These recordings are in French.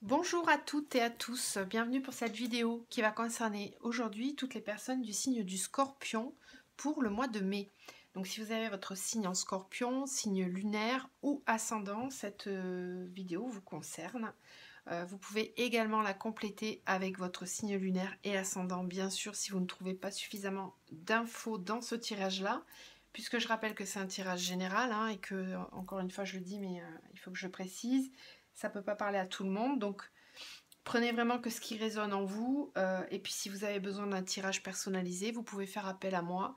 Bonjour à toutes et à tous, bienvenue pour cette vidéo qui va concerner aujourd'hui toutes les personnes du signe du Scorpion pour le mois de mai. Donc si vous avez votre signe en Scorpion, signe lunaire ou ascendant, cette vidéo vous concerne. Vous pouvez également la compléter avec votre signe lunaire et ascendant, bien sûr, si vous ne trouvez pas suffisamment d'infos dans ce tirage-là, puisque je rappelle que c'est un tirage général, hein, et que, encore une fois je le dis, mais il faut que je précise, ça ne peut pas parler à tout le monde, donc prenez vraiment que ce qui résonne en vous, et puis si vous avez besoin d'un tirage personnalisé, vous pouvez faire appel à moi.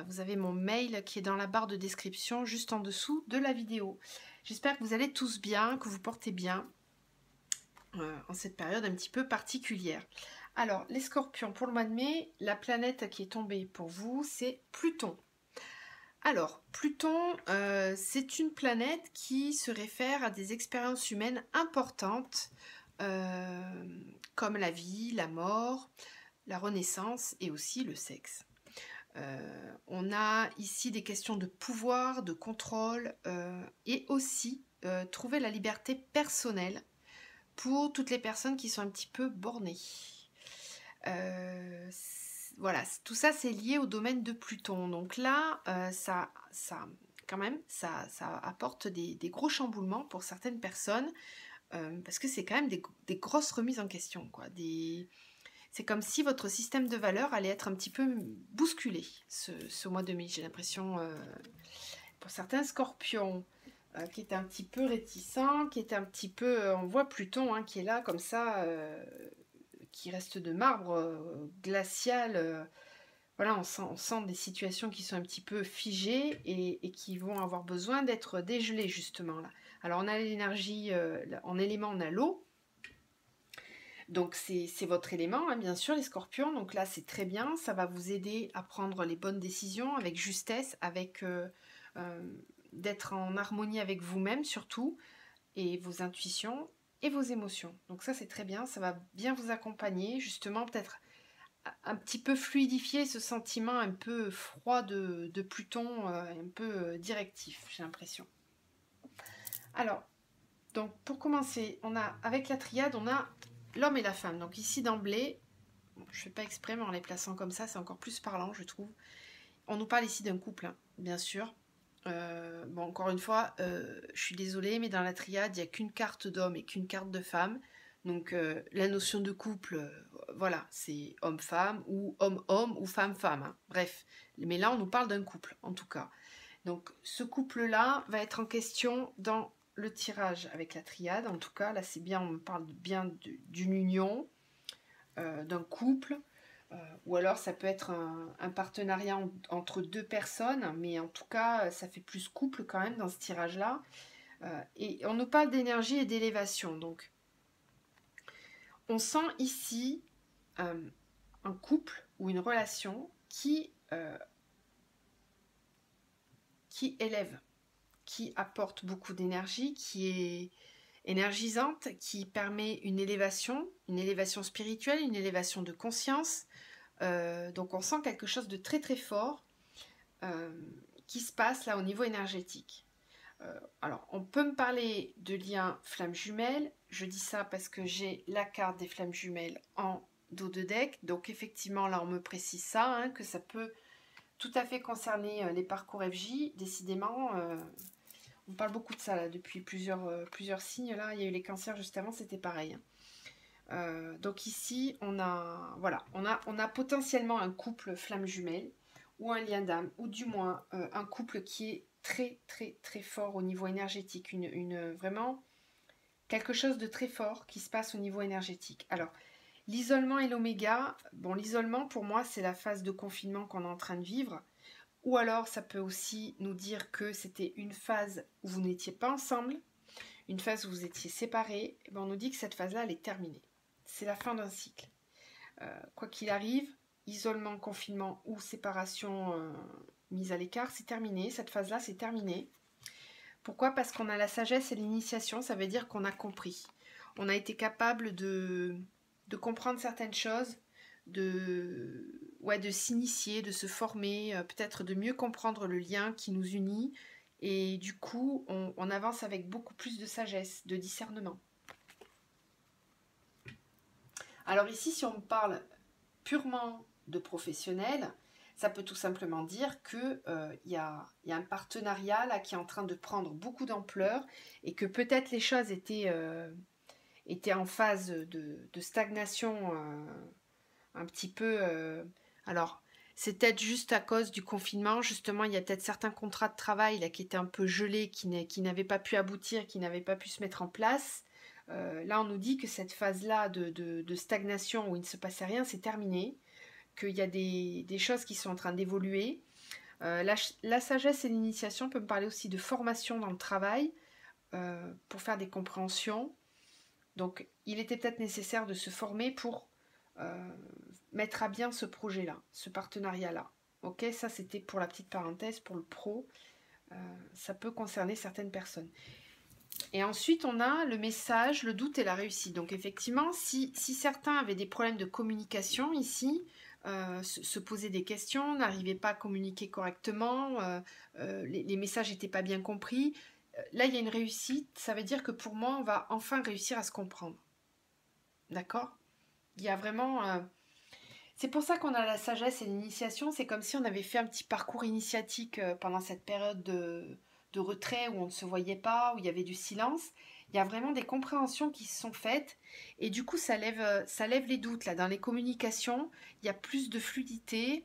Vous avez mon mail qui est dans la barre de description, juste en dessous de la vidéo. J'espère que vous allez tous bien, que vous portez bien en cette période un petit peu particulière. Alors, les scorpions, pour le mois de mai, la planète qui est tombée pour vous, c'est Pluton. Alors, Pluton, c'est une planète qui se réfère à des expériences humaines importantes, comme la vie, la mort, la renaissance et aussi le sexe. On a ici des questions de pouvoir, de contrôle, et aussi trouver la liberté personnelle pour toutes les personnes qui sont un petit peu bornées. Voilà, tout ça c'est lié au domaine de Pluton. Donc là, ça apporte des gros chamboulements pour certaines personnes, parce que c'est quand même des grosses remises en question, quoi. C'est comme si votre système de valeurs allait être un petit peu bousculé ce mois de mai, j'ai l'impression, pour certains scorpions. Qui est un petit peu réticent, qui est un petit peu... on voit Pluton, hein, qui est là comme ça, qui reste de marbre glacial. Voilà, on sent des situations qui sont un petit peu figées et qui vont avoir besoin d'être dégelées, justement. Là. Alors, on a l'énergie, en élément, on a l'eau. Donc, c'est votre élément, hein, bien sûr, les scorpions. Donc là, c'est très bien. Ça va vous aider à prendre les bonnes décisions avec justesse, avec... d'être en harmonie avec vous-même surtout, et vos intuitions et vos émotions. Donc ça c'est très bien, ça va bien vous accompagner, justement peut-être un petit peu fluidifier ce sentiment un peu froid de Pluton, un peu directif, j'ai l'impression. Alors, donc pour commencer, on a avec la triade, on a l'homme et la femme. Donc ici d'emblée, je ne fais pas exprès, mais en les plaçant comme ça, c'est encore plus parlant, je trouve. On nous parle ici d'un couple, hein, bien sûr. Bon, encore une fois, je suis désolée, mais dans la triade, il n'y a qu'une carte d'homme et qu'une carte de femme. Donc, la notion de couple, voilà, c'est homme-femme ou homme-homme ou femme-femme. Hein. Bref, mais là, on nous parle d'un couple, en tout cas. Donc, ce couple-là va être en question dans le tirage avec la triade. En tout cas, là, c'est bien, on me parle bien d'une union, d'un couple. Ou alors ça peut être un partenariat entre deux personnes, mais en tout cas ça fait plus couple quand même dans ce tirage-là. Et on nous parle d'énergie et d'élévation. Donc on sent ici un couple ou une relation qui élève, qui apporte beaucoup d'énergie, qui est énergisante, qui permet une élévation spirituelle, une élévation de conscience. Donc on sent quelque chose de très très fort qui se passe là au niveau énergétique. Alors on peut me parler de lien flamme jumelle, je dis ça parce que j'ai la carte des flammes jumelles en dos de deck, donc effectivement là on me précise ça, hein, que ça peut tout à fait concerner les parcours FJ, décidément. On parle beaucoup de ça là, depuis plusieurs signes. Là, il y a eu les cancers juste avant, c'était pareil. Donc ici, on a potentiellement un couple flamme jumelle ou un lien d'âme, ou du moins un couple qui est très très très fort au niveau énergétique, vraiment quelque chose de très fort qui se passe au niveau énergétique. Alors, l'isolement et l'oméga, bon, l'isolement pour moi c'est la phase de confinement qu'on est en train de vivre, ou alors ça peut aussi nous dire que c'était une phase où vous n'étiez pas ensemble, une phase où vous étiez séparés. Et ben on nous dit que cette phase-là elle est terminée. C'est la fin d'un cycle. Quoi qu'il arrive, isolement, confinement ou séparation mise à l'écart, c'est terminé. Cette phase-là, c'est terminé. Pourquoi? Parce qu'on a la sagesse et l'initiation, ça veut dire qu'on a compris. On a été capable de comprendre certaines choses, de s'initier, de se former, peut-être de mieux comprendre le lien qui nous unit. Et du coup, on avance avec beaucoup plus de sagesse, de discernement. Alors ici, si on parle purement de professionnel, ça peut tout simplement dire que y a un partenariat là qui est en train de prendre beaucoup d'ampleur et que peut-être les choses étaient en phase de stagnation un petit peu. Alors, c'est peut-être juste à cause du confinement. Justement, il y a peut-être certains contrats de travail là, qui étaient un peu gelés, qui n'avaient pas pu aboutir, qui n'avaient pas pu se mettre en place. Là, on nous dit que cette phase-là de stagnation où il ne se passait rien, c'est terminé, qu'il y a des choses qui sont en train d'évoluer. La sagesse et l'initiation peut me parler aussi de formation dans le travail pour faire des compréhensions. Donc, il était peut-être nécessaire de se former pour euh, mettre à bien ce projet-là, ce partenariat-là. Ok, ça c'était pour la petite parenthèse, pour le pro. Ça peut concerner certaines personnes. Et ensuite, on a le message, le doute et la réussite. Donc effectivement, si certains avaient des problèmes de communication ici, se posaient des questions, n'arrivaient pas à communiquer correctement, les messages n'étaient pas bien compris, là, il y a une réussite. Ça veut dire que pour moi, on va enfin réussir à se comprendre. D'accord? Il y a vraiment... C'est pour ça qu'on a la sagesse et l'initiation. C'est comme si on avait fait un petit parcours initiatique pendant cette période de retrait où on ne se voyait pas, où il y avait du silence. Il y a vraiment des compréhensions qui se sont faites et du coup ça lève les doutes là. Dans les communications, il y a plus de fluidité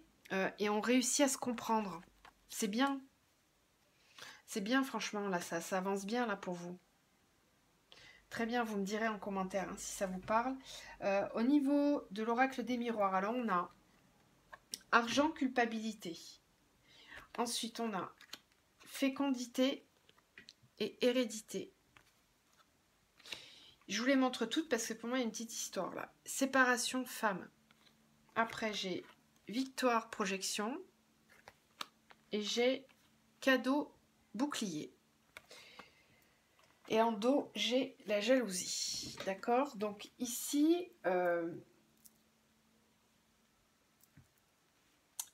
et on réussit à se comprendre. C'est bien, c'est bien franchement là, ça avance bien là pour vous. Très bien, vous me direz en commentaire hein, si ça vous parle. Au niveau de l'oracle des miroirs, alors on a argent, culpabilité. Ensuite, on a fécondité et hérédité. Je vous les montre toutes parce que pour moi, il y a une petite histoire là. Séparation, femme. Après, j'ai victoire, projection. Et j'ai cadeau, bouclier. Et en dos, j'ai la jalousie. D'accord? Donc ici,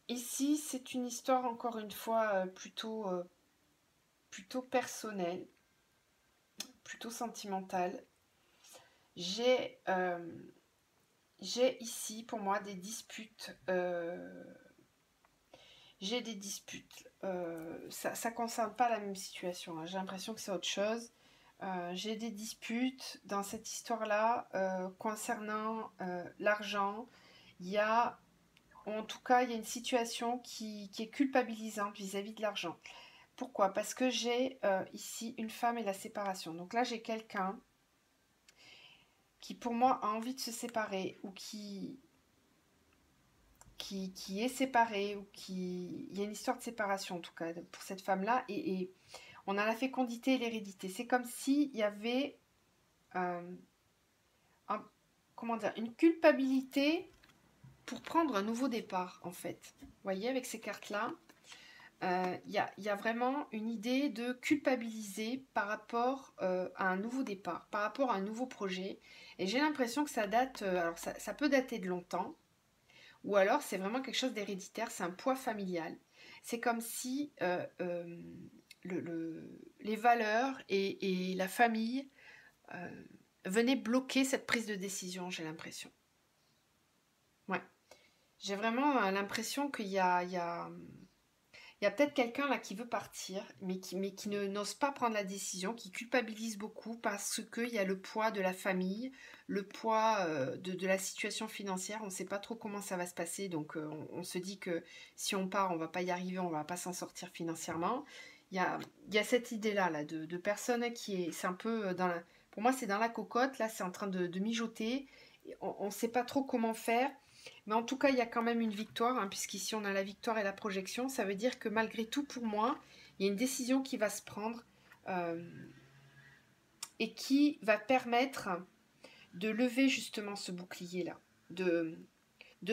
ici c'est une histoire, encore une fois, plutôt personnelle, plutôt sentimentale. J'ai ici pour moi des disputes. J'ai des disputes. Ça ne concerne pas la même situation. Hein. J'ai l'impression que c'est autre chose. J'ai des disputes dans cette histoire-là concernant l'argent. Il y a, en tout cas, il y a une situation qui est culpabilisante vis-à-vis de l'argent. Pourquoi? Parce que j'ai ici une femme et la séparation. Donc là, j'ai quelqu'un qui, pour moi, a envie de se séparer ou qui est séparé ou qui... Il y a une histoire de séparation, en tout cas, pour cette femme-là. Et on a la fécondité et l'hérédité. C'est comme s'il y avait comment dire, une culpabilité pour prendre un nouveau départ, en fait. Vous voyez, avec ces cartes-là, il y a vraiment une idée de culpabiliser par rapport à un nouveau départ, par rapport à un nouveau projet. Et j'ai l'impression que ça date, alors ça peut dater de longtemps, ou alors c'est vraiment quelque chose d'héréditaire, c'est un poids familial. C'est comme si les valeurs et la famille venaient bloquer cette prise de décision, j'ai l'impression. Ouais. J'ai vraiment l'impression qu'il y a peut-être quelqu'un là qui veut partir, mais qui n'ose pas prendre la décision, qui culpabilise beaucoup parce qu'il y a le poids de la famille, le poids de la situation financière. On ne sait pas trop comment ça va se passer, donc on se dit que si on part, on ne va pas y arriver, on ne va pas s'en sortir financièrement. Il y a cette idée-là là, de personne qui est... C'est un peu dans la... Pour moi, c'est dans la cocotte, là, c'est en train de mijoter. On ne sait pas trop comment faire. Mais en tout cas, il y a quand même une victoire, hein, puisqu'ici on a la victoire et la projection. Ça veut dire que malgré tout, pour moi, il y a une décision qui va se prendre euh, et qui va permettre de lever justement ce bouclier-là, de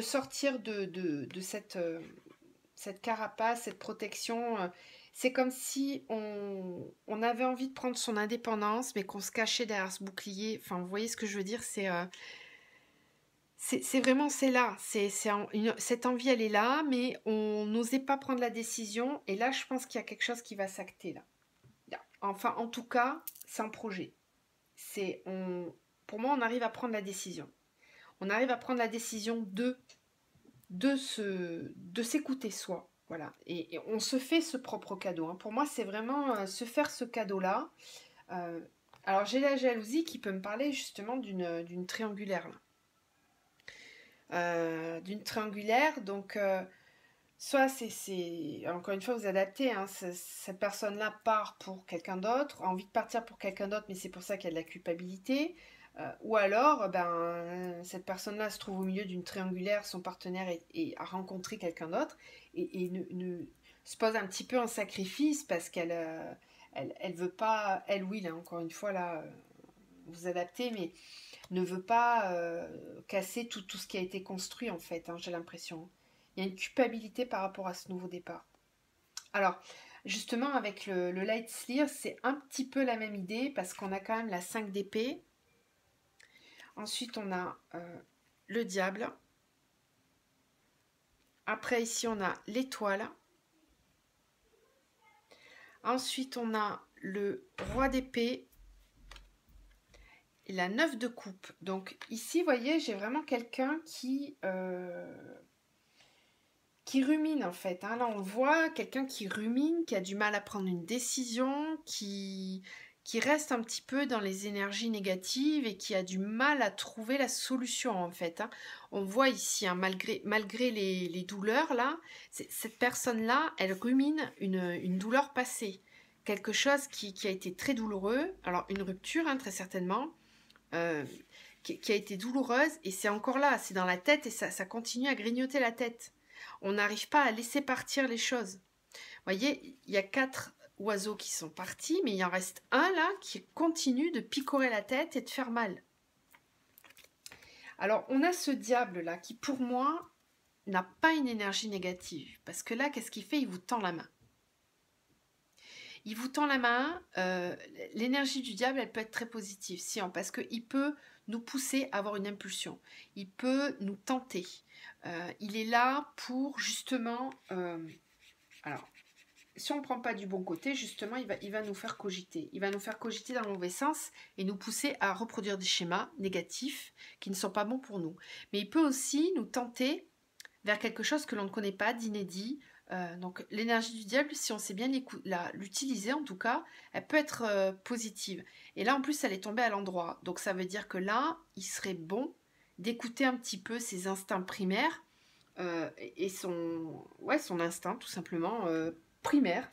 sortir de cette carapace, cette protection. C'est comme si on avait envie de prendre son indépendance, mais qu'on se cachait derrière ce bouclier. Enfin, vous voyez ce que je veux dire, c'est vraiment, c'est là. Cette envie, elle est là, mais on n'osait pas prendre la décision. Et là, je pense qu'il y a quelque chose qui va s'acter là. Enfin, en tout cas, c'est un projet. Pour moi, on arrive à prendre la décision. on arrive à prendre la décision de s'écouter soi. Voilà. Et on se fait ce propre cadeau, hein. Pour moi, c'est vraiment se faire ce cadeau-là. Euh, alors, j'ai la jalousie qui peut me parler justement d'une triangulaire. D'une triangulaire, donc soit encore une fois, vous adaptez, hein, cette personne-là part pour quelqu'un d'autre, a envie de partir pour quelqu'un d'autre, mais c'est pour ça qu'il y a de la culpabilité. Ou alors, cette personne-là se trouve au milieu d'une triangulaire, son partenaire a rencontré quelqu'un d'autre et se pose un petit peu en sacrifice parce qu'elle veut pas, elle oui, là, encore une fois, là, vous adaptez, mais ne veut pas casser tout ce qui a été construit, en fait, hein, j'ai l'impression. Il y a une culpabilité par rapport à ce nouveau départ. Alors, justement, avec le Light Sleer, c'est un petit peu la même idée parce qu'on a quand même la 5 d'épée. Ensuite, on a le diable. Après, ici, on a l'étoile. Ensuite, on a le roi d'épée et la 9 de coupe. Donc ici, vous voyez, j'ai vraiment quelqu'un qui rumine en fait, hein. Là, on voit quelqu'un qui rumine, qui a du mal à prendre une décision, qui reste un petit peu dans les énergies négatives et qui a du mal à trouver la solution en fait, hein. On voit ici, hein, malgré les douleurs, là, cette personne-là, elle rumine une douleur passée. Quelque chose qui a été très douloureux. Alors, une rupture, hein, très certainement, euh, qui a été douloureuse, et c'est encore là, c'est dans la tête, et ça continue à grignoter la tête. On n'arrive pas à laisser partir les choses. Vous voyez, il y a 4 oiseaux qui sont partis, mais il en reste un là qui continue de picorer la tête et de faire mal. Alors, on a ce diable là qui, pour moi, n'a pas une énergie négative. Parce que là, qu'est-ce qu'il fait? Il vous tend la main. Il vous tend la main. L'énergie du diable, elle peut être très positive, parce qu'il peut nous pousser à avoir une impulsion. Il peut nous tenter. Il est là pour justement... alors, si on ne prend pas du bon côté, justement, il va nous faire cogiter. Il va nous faire cogiter dans le mauvais sens et nous pousser à reproduire des schémas négatifs qui ne sont pas bons pour nous. Mais il peut aussi nous tenter vers quelque chose que l'on ne connaît pas, d'inédit. Donc l'énergie du diable, si on sait bien l'utiliser en tout cas, elle peut être positive. Et là en plus elle est tombée à l'endroit. Donc ça veut dire que là, il serait bon d'écouter un petit peu ses instincts primaires et son instinct tout simplement primaire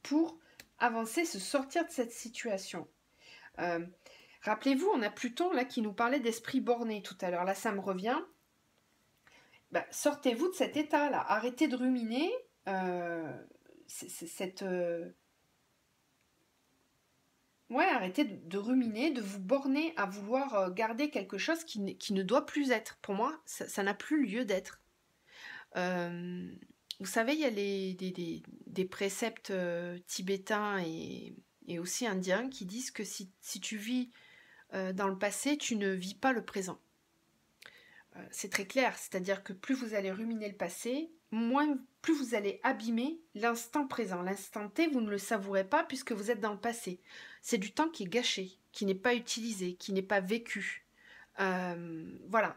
pour avancer, se sortir de cette situation. Rappelez-vous, on a Pluton là qui nous parlait d'esprit borné tout à l'heure. Là ça me revient. Sortez-vous de cet état-là. Arrêtez de ruminer arrêtez de ruminer, de vous borner à vouloir garder quelque chose qui ne doit plus être. Pour moi, ça n'a plus lieu d'être. Vous savez, il y a des préceptes tibétains et aussi indiens qui disent que si tu vis dans le passé, tu ne vis pas le présent. C'est très clair, c'est-à-dire que plus vous allez ruminer le passé, plus vous allez abîmer l'instant présent. L'instant T, vous ne le savourez pas puisque vous êtes dans le passé. C'est du temps qui est gâché, qui n'est pas utilisé, qui n'est pas vécu. Voilà.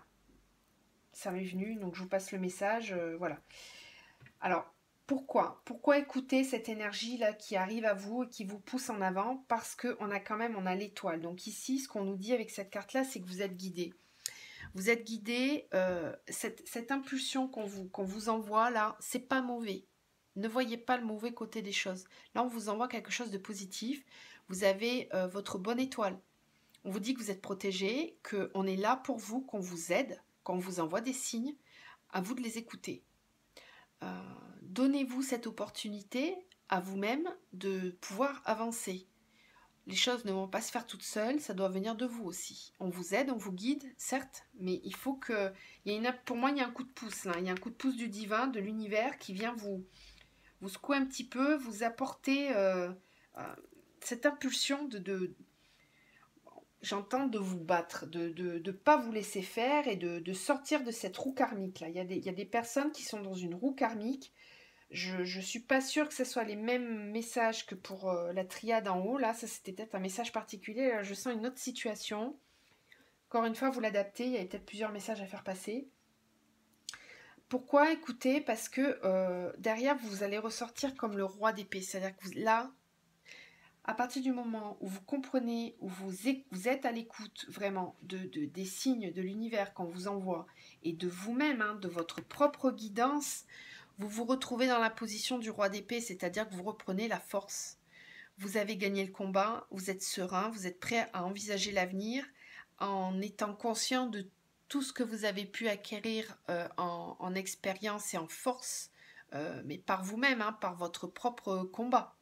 Ça m'est venu, donc je vous passe le message. Voilà. Alors, pourquoi écouter cette énergie-là qui arrive à vous et qui vous pousse en avant? Parce qu'on a l'étoile. Donc ici, ce qu'on nous dit avec cette carte-là, c'est que vous êtes guidé. Vous êtes guidé, cette impulsion qu'on vous envoie là, c'est pas mauvais. Ne voyez pas le mauvais côté des choses. Là, on vous envoie quelque chose de positif. Vous avez votre bonne étoile. On vous dit que vous êtes protégé, qu'on est là pour vous, qu'on vous aide, qu'on vous envoie des signes. À vous de les écouter. Donnez-vous cette opportunité à vous-même de pouvoir avancer. Les choses ne vont pas se faire toutes seules, ça doit venir de vous aussi. On vous aide, on vous guide, certes, mais il faut que... pour moi, il y a un coup de pouce, là. Il y a un coup de pouce du divin, de l'univers, qui vient vous secouer un petit peu, vous apporter cette impulsion j'entends, de vous battre, de ne pas vous laisser faire et de sortir de cette roue karmique, là. Il y a des personnes qui sont dans une roue karmique. Je ne suis pas sûre que ce soit les mêmes messages que pour la triade en haut. Là, ça c'était peut-être un message particulier. Là, je sens une autre situation. Encore une fois, vous l'adaptez, il y a peut-être plusieurs messages à faire passer. Pourquoi? Écoutez, parce que derrière, vous allez ressortir comme le roi d'épée. C'est-à-dire que là, à partir du moment où vous comprenez, où vous êtes à l'écoute vraiment des signes de l'univers qu'on vous envoie et de vous-même, hein, de votre propre guidance, vous vous retrouvez dans la position du roi d'épée, c'est-à-dire que vous reprenez la force. Vous avez gagné le combat, vous êtes serein, vous êtes prêt à envisager l'avenir en étant conscient de tout ce que vous avez pu acquérir en expérience et en force, mais par vous-même, hein, par votre propre combat.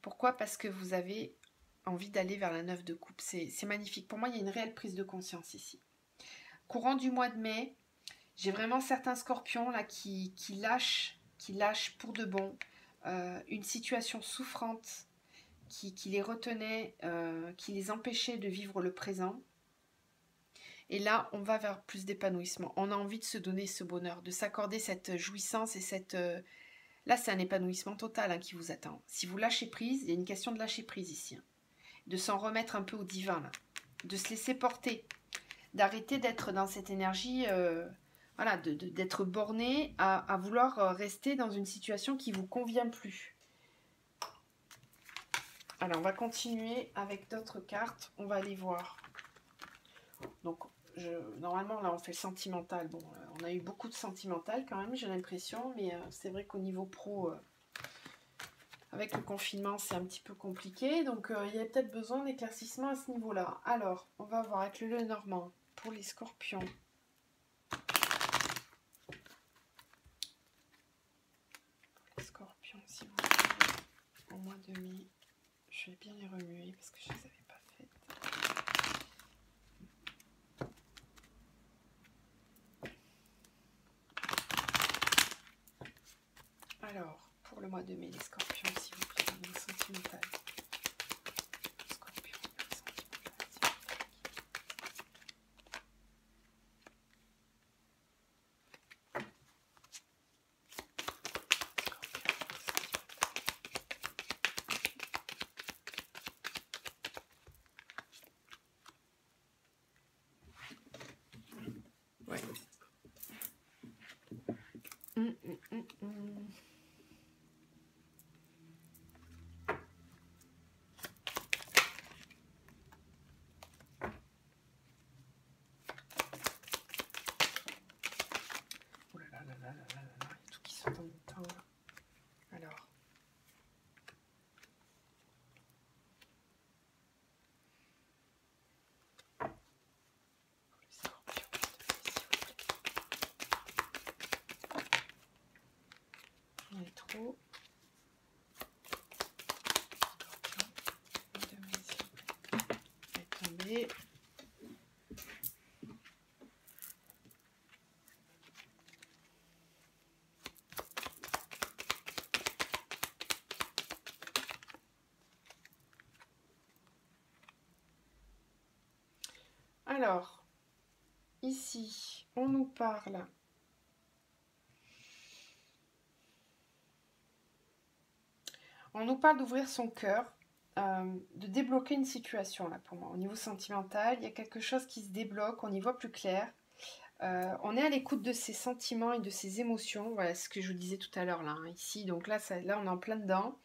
Pourquoi? Parce que vous avez envie d'aller vers la 9 de coupe. C'est magnifique. Pour moi, il y a une réelle prise de conscience ici. Courant du mois de mai, j'ai vraiment certains scorpions là qui lâchent pour de bon une situation souffrante qui les retenait, qui les empêchait de vivre le présent. Et là, on va vers plus d'épanouissement. On a envie de se donner ce bonheur, de s'accorder cette jouissance et cette... Là, c'est un épanouissement total hein, qui vous attend. Si vous lâchez prise, il y a une question de lâcher prise ici. Hein. De s'en remettre un peu au divin, là. De se laisser porter. D'arrêter d'être dans cette énergie... voilà, d'être borné à vouloir rester dans une situation qui ne vous convient plus. Alors, on va continuer avec d'autres cartes. On va aller voir. Donc, normalement, là, on fait le sentimental. Bon, on a eu beaucoup de sentimental quand même, j'ai l'impression. Mais c'est vrai qu'au niveau pro, avec le confinement, c'est un petit peu compliqué. Donc, il y a peut-être besoin d'éclaircissement à ce niveau-là. Alors, on va voir avec le Lenormand pour les scorpions. Scorpions, si vous voulez, au mois de mai, je vais bien les remuer parce que je ne les avais pas faites. Alors, pour le mois de mai, les scorpions, s'il vous plaît, au niveau sentimental. Scorpion, au niveau sentimental, s'il vous plaît. Ouais. Oh là là là là là là là, il y a tout qui saute en même temps là. Alors. Il y a trop. Scorpion, de mes yeux. Il est tombé. Alors, ici, on nous parle d'ouvrir son cœur, de débloquer une situation là pour moi. Au niveau sentimental, il y a quelque chose qui se débloque, on y voit plus clair. On est à l'écoute de ses sentiments et de ses émotions. Voilà ce que je vous disais tout à l'heure là, hein, ici. Donc là, là, on est en plein dedans.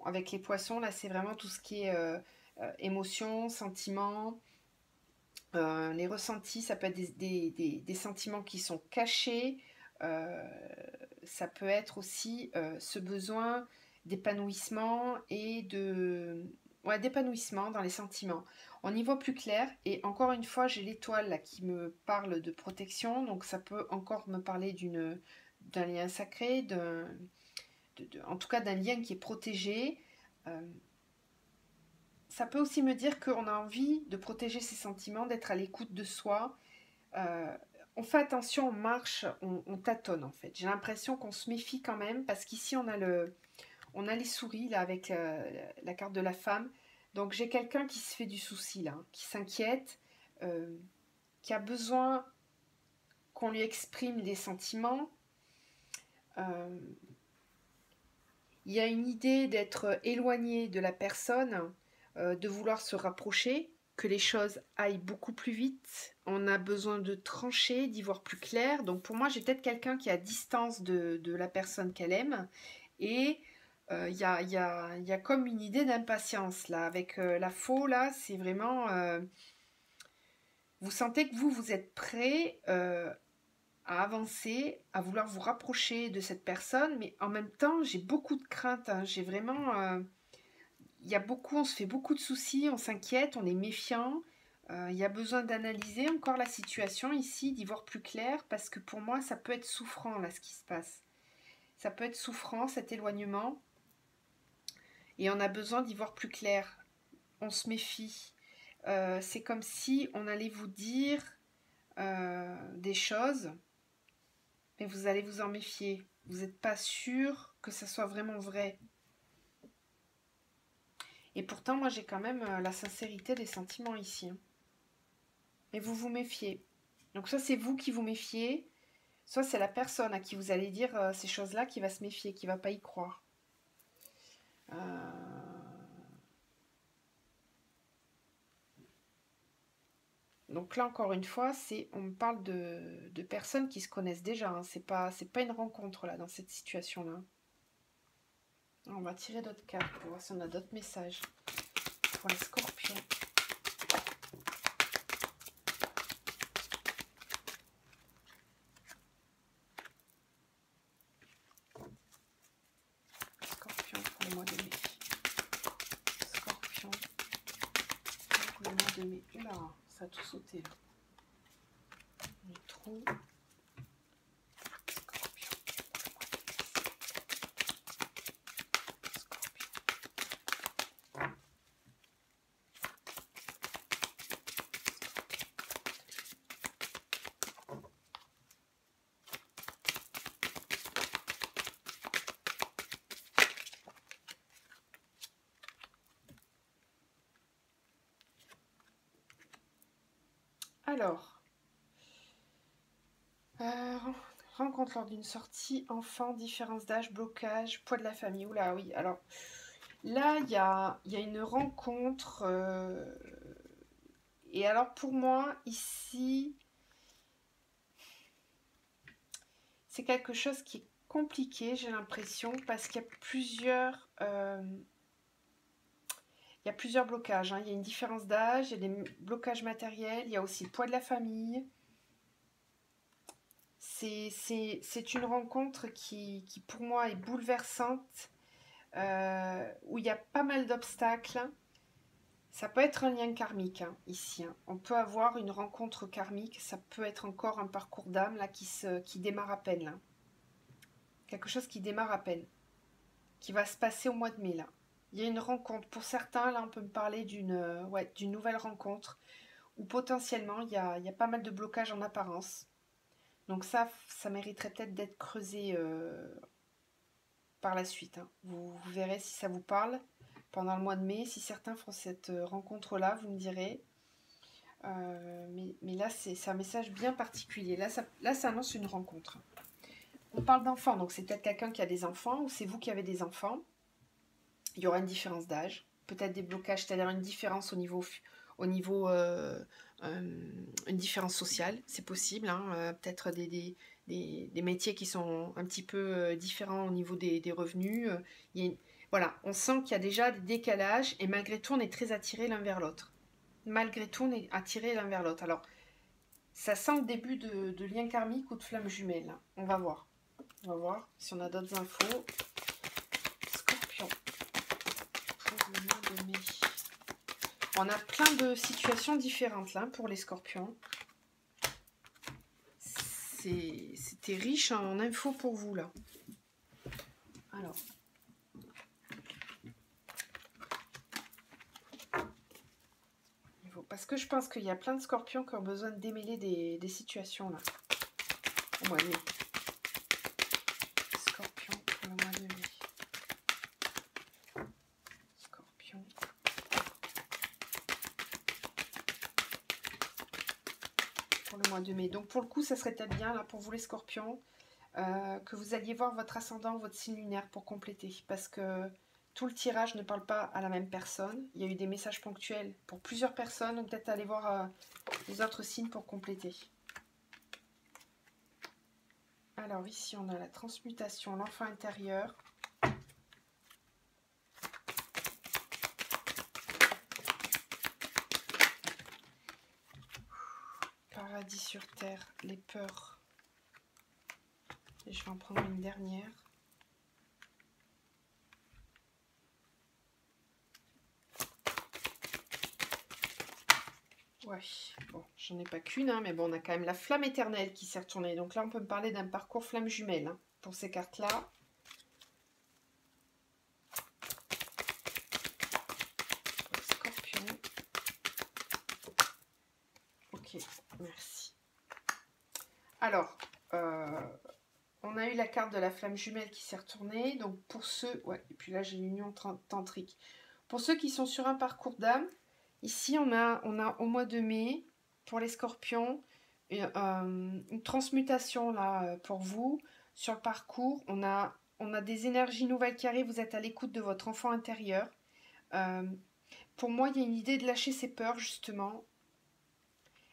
Avec les poissons, là, c'est vraiment tout ce qui est émotions, sentiments. Les ressentis, ça peut être des sentiments qui sont cachés. Ça peut être aussi ce besoin d'épanouissement et d'épanouissement dans les sentiments. On y voit plus clair et encore une fois, j'ai l'étoile là qui me parle de protection, donc ça peut encore me parler d'un lien sacré, en tout cas d'un lien qui est protégé. Ça peut aussi me dire qu'on a envie de protéger ses sentiments, d'être à l'écoute de soi. On fait attention, on marche, on tâtonne en fait. J'ai l'impression qu'on se méfie quand même parce qu'ici on a les souris là avec la carte de la femme. Donc j'ai quelqu'un qui se fait du souci là, qui s'inquiète, qui a besoin qu'on lui exprime des sentiments. Il y a une idée d'être éloigné de la personne, de vouloir se rapprocher. que les choses aillent beaucoup plus vite. On a besoin de trancher, d'y voir plus clair. Donc pour moi, j'ai peut-être quelqu'un qui est à distance de la personne qu'elle aime. Et il y a comme une idée d'impatience là. Avec la faux, là, c'est vraiment... vous sentez que vous êtes prêt à avancer, à vouloir vous rapprocher de cette personne. Mais en même temps, j'ai beaucoup de craintes. Hein. J'ai vraiment... il y a beaucoup, on se fait beaucoup de soucis, on s'inquiète, on est méfiant. Il y a besoin d'analyser encore la situation ici, d'y voir plus clair, parce que pour moi, ça peut être souffrant, là, ce qui se passe. Ça peut être souffrant, cet éloignement, et on a besoin d'y voir plus clair. On se méfie. C'est comme si on allait vous dire des choses, mais vous allez vous en méfier. Vous n'êtes pas sûr que ça soit vraiment vrai. Et pourtant, moi, j'ai quand même la sincérité des sentiments ici. Hein. Mais vous vous méfiez. Donc soit c'est vous qui vous méfiez, soit c'est la personne à qui vous allez dire ces choses-là qui va se méfier, qui va pas y croire. Donc là encore une fois, on me parle de personnes qui se connaissent déjà. Hein. C'est pas une rencontre là dans cette situation-là. On va tirer d'autres cartes pour voir si on a d'autres messages pour les scorpions. Scorpion pour le mois de mai. Scorpion pour le mois de mai. Oula, ça a tout sauté là. Les trous. Alors, rencontre lors d'une sortie, enfant, différence d'âge, blocage, poids de la famille. Oula, oui. Alors, là, il y a une rencontre. Et alors, pour moi, ici, c'est quelque chose qui est compliqué, j'ai l'impression, parce qu'il y a plusieurs... il y a plusieurs blocages. Hein. Il y a une différence d'âge, il y a des blocages matériels, il y a aussi le poids de la famille. C'est une rencontre qui, pour moi, est bouleversante, où il y a pas mal d'obstacles. Ça peut être un lien karmique, hein, ici. Hein. On peut avoir une rencontre karmique, ça peut être encore un parcours d'âme là, qui démarre à peine. Là. Quelque chose qui démarre à peine, qui va se passer au mois de mai. Là. Il y a une rencontre. Pour certains, là, on peut me parler d'une nouvelle rencontre, où potentiellement, il y a pas mal de blocages en apparence. Donc ça mériterait peut-être d'être creusé par la suite. Hein. Vous verrez si ça vous parle pendant le mois de mai. Si certains font cette rencontre-là, vous me direz. Mais là, c'est un message bien particulier. Là, ça annonce une rencontre. On parle d'enfants, donc c'est peut-être quelqu'un qui a des enfants ou c'est vous qui avez des enfants. Il y aura une différence d'âge, peut-être des blocages, c'est-à-dire une différence au niveau une différence sociale, c'est possible. Hein, peut-être des métiers qui sont un petit peu différents au niveau des revenus. Voilà, on sent qu'il y a déjà des décalages et malgré tout, on est très attirés l'un vers l'autre. Malgré tout, on est attirés l'un vers l'autre. Alors, ça sent le début de lien karmique ou de flamme jumelle. Hein. On va voir. On va voir si on a d'autres infos. Scorpion. Pour le mois de mai. On a plein de situations différentes là pour les scorpions. C'était riche en infos pour vous là. Alors. Parce que je pense qu'il y a plein de scorpions qui ont besoin de démêler des situations là. Au mois de mai. Scorpion pour le mois de mai. Scorpion. Pour le mois de mai. Donc pour le coup, ça serait peut-être bien là pour vous les scorpions que vous alliez voir votre ascendant, votre signe lunaire pour compléter. Parce que tout le tirage ne parle pas à la même personne. Il y a eu des messages ponctuels pour plusieurs personnes. Donc peut-être aller voir les autres signes pour compléter. Alors ici, on a la transmutation, l'enfant intérieur. Paradis sur terre, les peurs. Et je vais en prendre une dernière. Ouais, bon, j'en ai pas qu'une, hein, mais bon, on a quand même la flamme éternelle qui s'est retournée. Donc là, on peut me parler d'un parcours flamme jumelle hein, pour ces cartes-là. Scorpion. Ok, merci. Alors, on a eu la carte de la flamme jumelle qui s'est retournée. Donc pour ceux, ouais, et puis là j'ai l'union tantrique. Pour ceux qui sont sur un parcours d'âme, ici on a au mois de mai, pour les scorpions, une transmutation là pour vous. Sur le parcours, on a des énergies nouvelles qui arrivent, vous êtes à l'écoute de votre enfant intérieur. Pour moi, il y a une idée de lâcher ses peurs justement.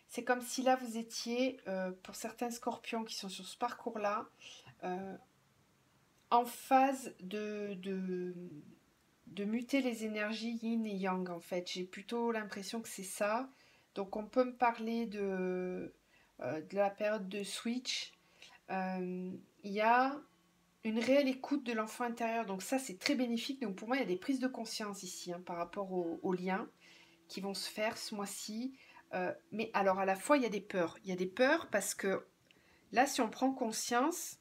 C'est comme si là vous étiez, pour certains scorpions qui sont sur ce parcours-là, en phase de muter les énergies yin et yang en fait. J'ai plutôt l'impression que c'est ça. Donc on peut me parler de la période de switch. Il y a une réelle écoute de l'enfant intérieur. Donc ça c'est très bénéfique. Donc pour moi il y a des prises de conscience ici hein, par rapport aux liens qui vont se faire ce mois-ci. Mais alors à la fois il y a des peurs. Il y a des peurs parce que là si on prend conscience,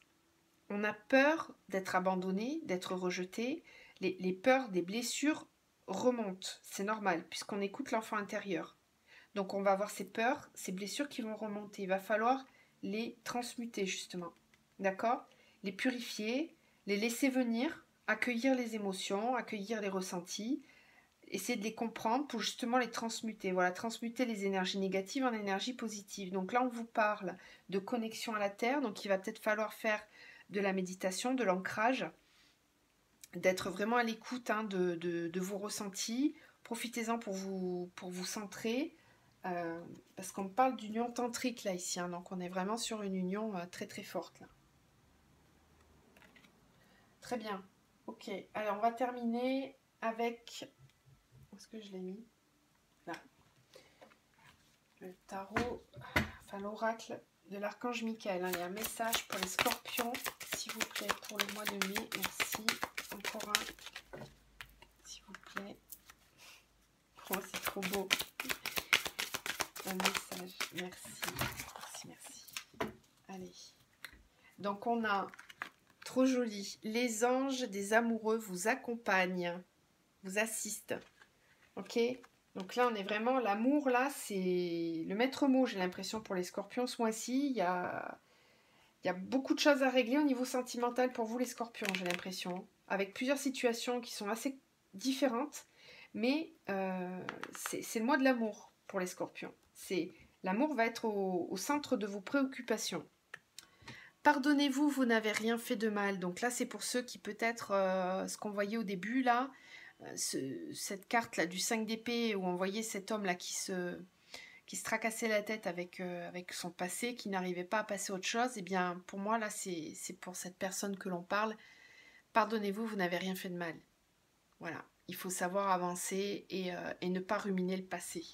on a peur d'être abandonné, d'être rejeté. Les peurs des blessures remontent. C'est normal puisqu'on écoute l'enfant intérieur. Donc on va avoir ces peurs, ces blessures qui vont remonter. Il va falloir les transmuter justement. D'accord? Les purifier, les laisser venir, accueillir les émotions, accueillir les ressentis, essayer de les comprendre pour justement les transmuter. Voilà, transmuter les énergies négatives en énergies positives. Donc là, on vous parle de connexion à la Terre. Donc il va peut-être falloir faire de la méditation, de l'ancrage, d'être vraiment à l'écoute hein, de vos ressentis. Profitez-en pour vous centrer. Parce qu'on parle d'union tantrique là ici. Hein, donc on est vraiment sur une union très très forte là. Très bien. Ok. Alors on va terminer avec... Où est-ce que je l'ai mis? Là. Le tarot, enfin l'oracle de l'archange Michael. Hein. Il y a un message pour les scorpions, s'il vous plaît, pour le mois de mai. Merci. Encore un, s'il vous plaît. Oh, c'est trop beau. Un message. Merci. Merci, merci. Allez. Donc on a, trop joli, les anges des amoureux vous accompagnent, vous assistent. Ok? Donc là, on est vraiment... L'amour, là, c'est le maître mot, j'ai l'impression, pour les scorpions ce mois-ci. Il y a beaucoup de choses à régler au niveau sentimental pour vous, les scorpions, j'ai l'impression. Avec plusieurs situations qui sont assez différentes. Mais c'est le mois de l'amour pour les scorpions. L'amour va être au centre de vos préoccupations. Pardonnez-vous, vous n'avez rien fait de mal. Donc là, c'est pour ceux qui peut-être, ce qu'on voyait au début, là, cette carte là du 5 d'épée où on voyait cet homme là qui se tracassait la tête avec son passé, qui n'arrivait pas à passer à autre chose, et bien pour moi là c'est pour cette personne que l'on parle. Pardonnez-vous, vous n'avez rien fait de mal. Voilà, il faut savoir avancer et ne pas ruminer le passé.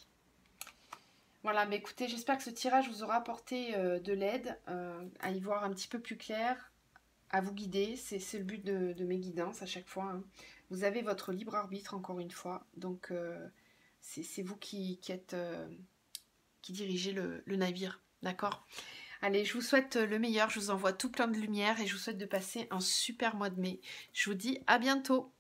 Voilà, mais écoutez, j'espère que ce tirage vous aura apporté de l'aide, à y voir un petit peu plus clair, à vous guider. C'est le but de mes guidances à chaque fois. Hein. Vous avez votre libre arbitre, encore une fois. Donc, c'est vous qui dirigez le navire. D'accord? Allez, je vous souhaite le meilleur. Je vous envoie tout plein de lumière et je vous souhaite de passer un super mois de mai. Je vous dis à bientôt.